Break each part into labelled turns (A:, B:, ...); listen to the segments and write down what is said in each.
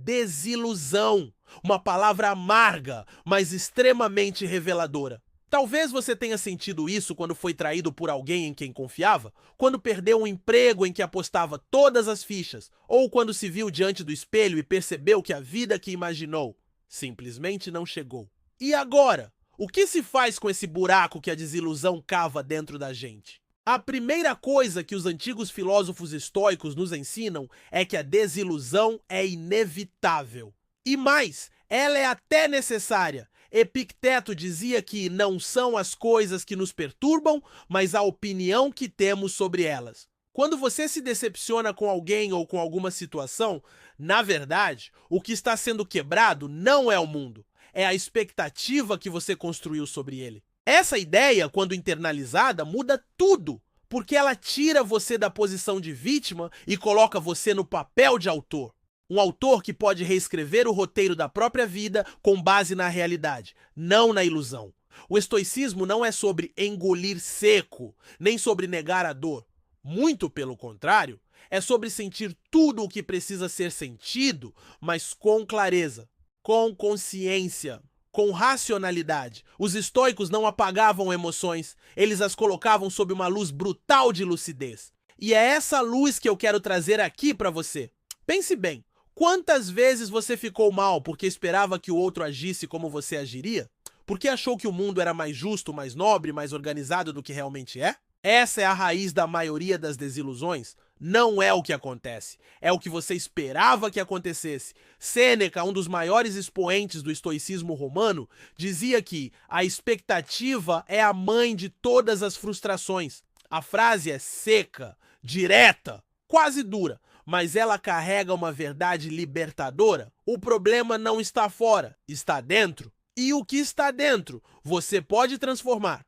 A: Desilusão. Uma palavra amarga, mas extremamente reveladora. Talvez você tenha sentido isso quando foi traído por alguém em quem confiava, quando perdeu um emprego em que apostava todas as fichas, ou quando se viu diante do espelho e percebeu que a vida que imaginou simplesmente não chegou. E agora? O que se faz com esse buraco que a desilusão cava dentro da gente? A primeira coisa que os antigos filósofos estoicos nos ensinam é que a desilusão é inevitável. E mais, ela é até necessária. Epicteto dizia que não são as coisas que nos perturbam, mas a opinião que temos sobre elas. Quando você se decepciona com alguém ou com alguma situação, na verdade, o que está sendo quebrado não é o mundo, é a expectativa que você construiu sobre ele. Essa ideia, quando internalizada, muda tudo, porque ela tira você da posição de vítima e coloca você no papel de autor. Um autor que pode reescrever o roteiro da própria vida com base na realidade, não na ilusão. O estoicismo não é sobre engolir seco, nem sobre negar a dor. Muito pelo contrário, é sobre sentir tudo o que precisa ser sentido, mas com clareza, com consciência, com racionalidade. Os estoicos não apagavam emoções, eles as colocavam sob uma luz brutal de lucidez. E é essa luz que eu quero trazer aqui para você. Pense bem. Quantas vezes você ficou mal porque esperava que o outro agisse como você agiria? Porque achou que o mundo era mais justo, mais nobre, mais organizado do que realmente é? Essa é a raiz da maioria das desilusões. Não é o que acontece, é o que você esperava que acontecesse. Sêneca, um dos maiores expoentes do estoicismo romano, dizia que a expectativa é a mãe de todas as frustrações. A frase é seca, direta, quase dura, mas ela carrega uma verdade libertadora. O problema não está fora, está dentro. E o que está dentro, você pode transformar.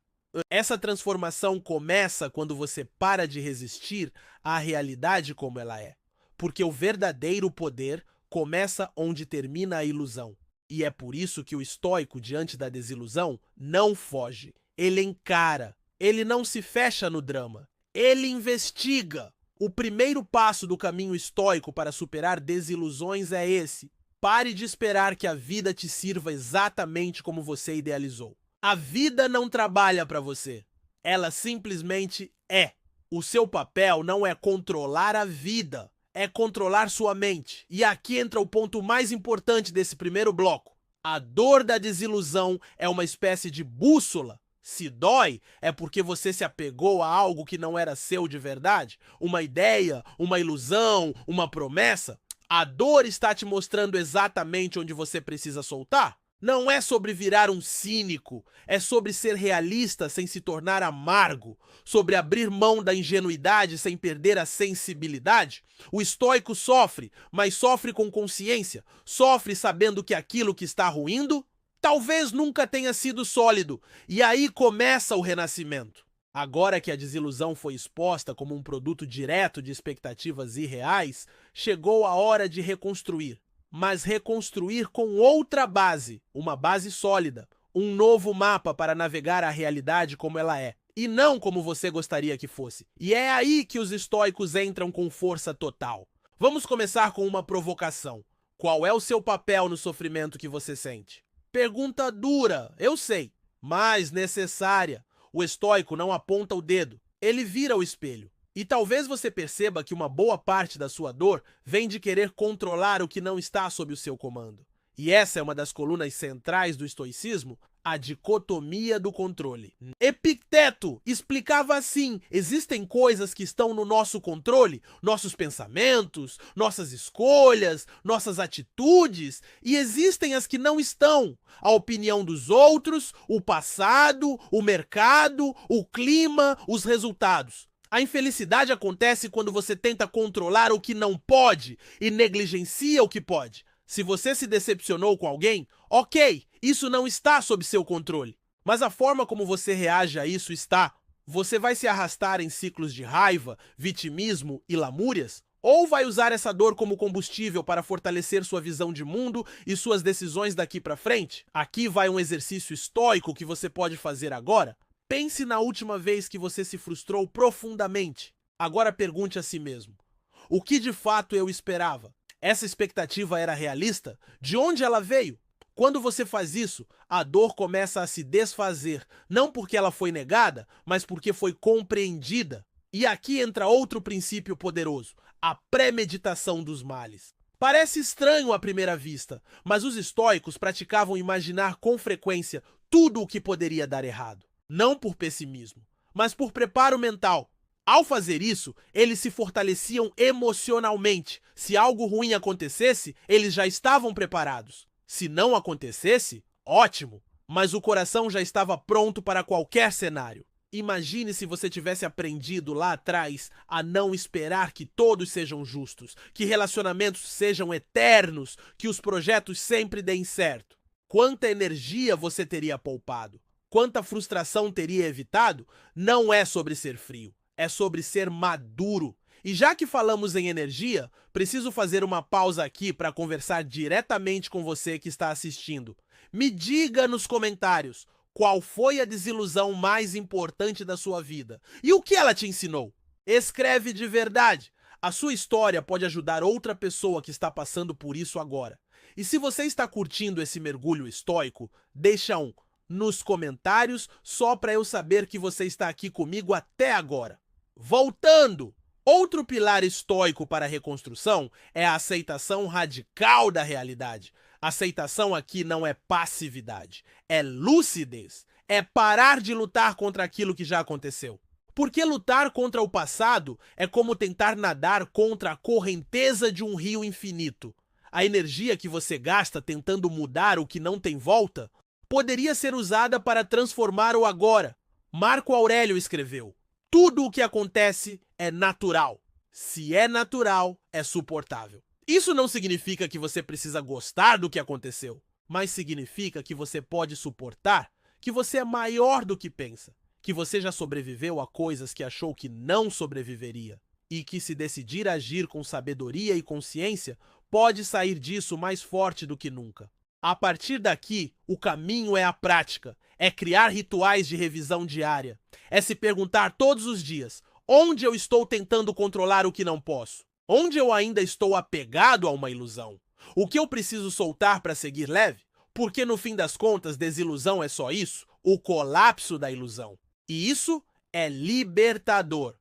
A: Essa transformação começa quando você para de resistir à realidade como ela é. Porque o verdadeiro poder começa onde termina a ilusão. E é por isso que o estoico, diante da desilusão, não foge. Ele encara. Ele não se fecha no drama. Ele investiga. O primeiro passo do caminho estoico para superar desilusões é esse. Pare de esperar que a vida te sirva exatamente como você idealizou. A vida não trabalha para você. Ela simplesmente é. O seu papel não é controlar a vida, é controlar sua mente. E aqui entra o ponto mais importante desse primeiro bloco. A dor da desilusão é uma espécie de bússola. Se dói, é porque você se apegou a algo que não era seu de verdade, uma ideia, uma ilusão, uma promessa. A dor está te mostrando exatamente onde você precisa soltar. Não é sobre virar um cínico, é sobre ser realista sem se tornar amargo, sobre abrir mão da ingenuidade sem perder a sensibilidade. O estoico sofre, mas sofre com consciência, sofre sabendo que aquilo que está ruindo talvez nunca tenha sido sólido, e aí começa o renascimento. Agora que a desilusão foi exposta como um produto direto de expectativas irreais, chegou a hora de reconstruir. Mas reconstruir com outra base, uma base sólida, um novo mapa para navegar a realidade como ela é, e não como você gostaria que fosse. E é aí que os estoicos entram com força total. Vamos começar com uma provocação. Qual é o seu papel no sofrimento que você sente? Pergunta dura, eu sei, mas necessária. O estoico não aponta o dedo, ele vira o espelho. E talvez você perceba que uma boa parte da sua dor vem de querer controlar o que não está sob o seu comando. E essa é uma das colunas centrais do estoicismo, a dicotomia do controle. Epicteto explicava assim: existem coisas que estão no nosso controle, nossos pensamentos, nossas escolhas, nossas atitudes, e existem as que não estão. A opinião dos outros, o passado, o mercado, o clima, os resultados. A infelicidade acontece quando você tenta controlar o que não pode e negligencia o que pode. Se você se decepcionou com alguém, ok, isso não está sob seu controle. Mas a forma como você reage a isso está. Você vai se arrastar em ciclos de raiva, vitimismo e lamúrias? Ou vai usar essa dor como combustível para fortalecer sua visão de mundo e suas decisões daqui para frente? Aqui vai um exercício estoico que você pode fazer agora. Pense na última vez que você se frustrou profundamente. Agora pergunte a si mesmo: o que de fato eu esperava? Essa expectativa era realista? De onde ela veio? Quando você faz isso, a dor começa a se desfazer, não porque ela foi negada, mas porque foi compreendida. E aqui entra outro princípio poderoso: a premeditação dos males. Parece estranho à primeira vista, mas os estoicos praticavam imaginar com frequência tudo o que poderia dar errado. Não por pessimismo, mas por preparo mental. Ao fazer isso, eles se fortaleciam emocionalmente. Se algo ruim acontecesse, eles já estavam preparados. Se não acontecesse, ótimo, mas o coração já estava pronto para qualquer cenário. Imagine se você tivesse aprendido lá atrás a não esperar que todos sejam justos, que relacionamentos sejam eternos, que os projetos sempre deem certo. Quanta energia você teria poupado? Quanta frustração teria evitado? Não é sobre ser frio, é sobre ser maduro. E já que falamos em energia, preciso fazer uma pausa aqui para conversar diretamente com você que está assistindo. Me diga nos comentários qual foi a desilusão mais importante da sua vida e o que ela te ensinou. Escreve de verdade. A sua história pode ajudar outra pessoa que está passando por isso agora. E se você está curtindo esse mergulho estoico, deixa um nos comentários só para eu saber que você está aqui comigo até agora. Voltando! Outro pilar estoico para a reconstrução é a aceitação radical da realidade. Aceitação aqui não é passividade, é lucidez, é parar de lutar contra aquilo que já aconteceu. Porque lutar contra o passado é como tentar nadar contra a correnteza de um rio infinito. A energia que você gasta tentando mudar o que não tem volta poderia ser usada para transformar o agora. Marco Aurélio escreveu: tudo o que acontece é natural. Se é natural, é suportável. Isso não significa que você precisa gostar do que aconteceu, mas significa que você pode suportar, que você é maior do que pensa, que você já sobreviveu a coisas que achou que não sobreviveria e que, se decidir agir com sabedoria e consciência, pode sair disso mais forte do que nunca. A partir daqui, o caminho é a prática, é criar rituais de revisão diária, é se perguntar todos os dias: onde eu estou tentando controlar o que não posso? Onde eu ainda estou apegado a uma ilusão? O que eu preciso soltar para seguir leve? Porque no fim das contas, desilusão é só isso, o colapso da ilusão. E isso é libertador.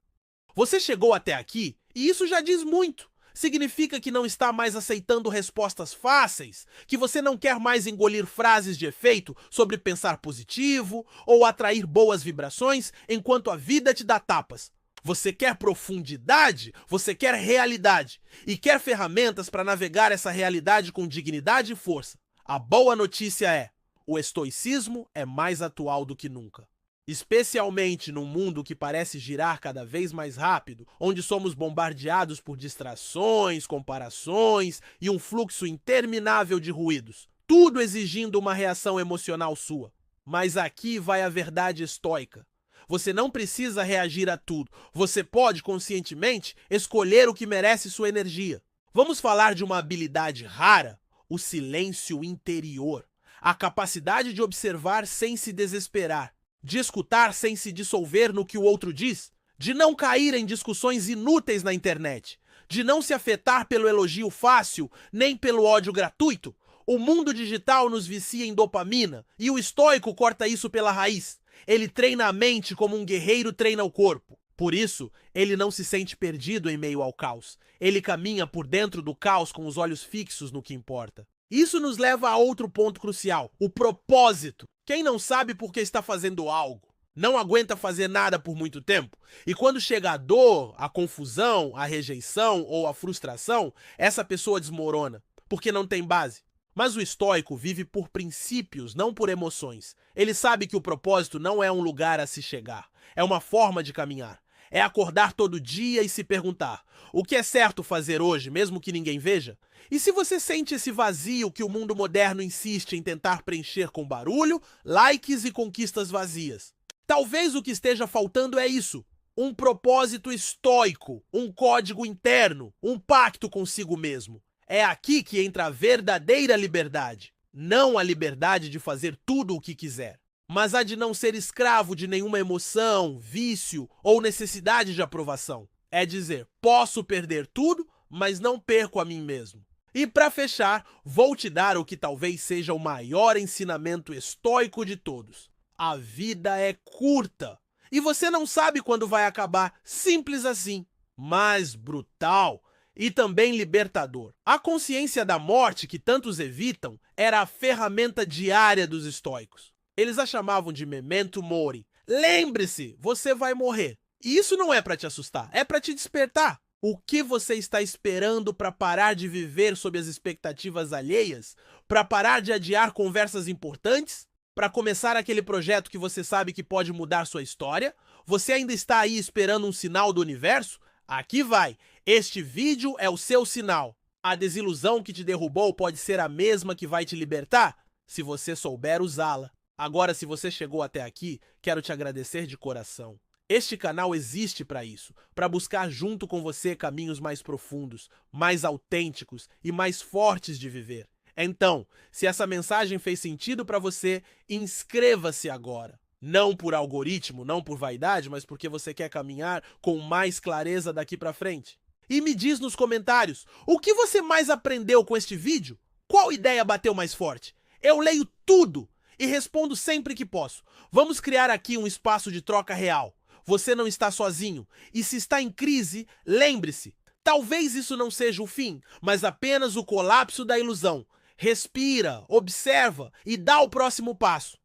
A: Você chegou até aqui e isso já diz muito. Significa que não está mais aceitando respostas fáceis, que você não quer mais engolir frases de efeito sobre pensar positivo ou atrair boas vibrações enquanto a vida te dá tapas. Você quer profundidade, você quer realidade e quer ferramentas para navegar essa realidade com dignidade e força. A boa notícia é: o estoicismo é mais atual do que nunca. Especialmente num mundo que parece girar cada vez mais rápido, onde somos bombardeados por distrações, comparações e um fluxo interminável de ruídos, tudo exigindo uma reação emocional sua. Mas aqui vai a verdade estoica. Você não precisa reagir a tudo. Você pode, conscientemente, escolher o que merece sua energia. Vamos falar de uma habilidade rara: o silêncio interior. A capacidade de observar sem se desesperar, de escutar sem se dissolver no que o outro diz, de não cair em discussões inúteis na internet, de não se afetar pelo elogio fácil, nem pelo ódio gratuito. O mundo digital nos vicia em dopamina e o estoico corta isso pela raiz. Ele treina a mente como um guerreiro treina o corpo. Por isso, ele não se sente perdido em meio ao caos. Ele caminha por dentro do caos com os olhos fixos no que importa. Isso nos leva a outro ponto crucial: o propósito. Quem não sabe por que está fazendo algo, não aguenta fazer nada por muito tempo. E quando chega a dor, a confusão, a rejeição ou a frustração, essa pessoa desmorona, porque não tem base. Mas o estoico vive por princípios, não por emoções. Ele sabe que o propósito não é um lugar a se chegar, é uma forma de caminhar. É acordar todo dia e se perguntar: o que é certo fazer hoje, mesmo que ninguém veja? E se você sente esse vazio que o mundo moderno insiste em tentar preencher com barulho, likes e conquistas vazias? Talvez o que esteja faltando é isso: um propósito estoico, um código interno, um pacto consigo mesmo. É aqui que entra a verdadeira liberdade. Não a liberdade de fazer tudo o que quiser, mas a de não ser escravo de nenhuma emoção, vício ou necessidade de aprovação. É dizer: posso perder tudo, mas não perco a mim mesmo. E para fechar, vou te dar o que talvez seja o maior ensinamento estoico de todos. A vida é curta e você não sabe quando vai acabar, simples assim. Mas brutal e também libertador. A consciência da morte que tantos evitam era a ferramenta diária dos estoicos. Eles a chamavam de memento mori. Lembre-se, você vai morrer. E isso não é para te assustar, é para te despertar. O que você está esperando para parar de viver sob as expectativas alheias? Para parar de adiar conversas importantes? Para começar aquele projeto que você sabe que pode mudar sua história? Você ainda está aí esperando um sinal do universo? Aqui vai! Este vídeo é o seu sinal. A desilusão que te derrubou pode ser a mesma que vai te libertar, se você souber usá-la. Agora, se você chegou até aqui, quero te agradecer de coração. Este canal existe para isso, para buscar junto com você caminhos mais profundos, mais autênticos e mais fortes de viver. Então, se essa mensagem fez sentido para você, inscreva-se agora. Não por algoritmo, não por vaidade, mas porque você quer caminhar com mais clareza daqui para frente. E me diz nos comentários, o que você mais aprendeu com este vídeo? Qual ideia bateu mais forte? Eu leio tudo e respondo sempre que posso. Vamos criar aqui um espaço de troca real. Você não está sozinho. E se está em crise, lembre-se, talvez isso não seja o fim, mas apenas o colapso da ilusão. Respira, observa e dá o próximo passo.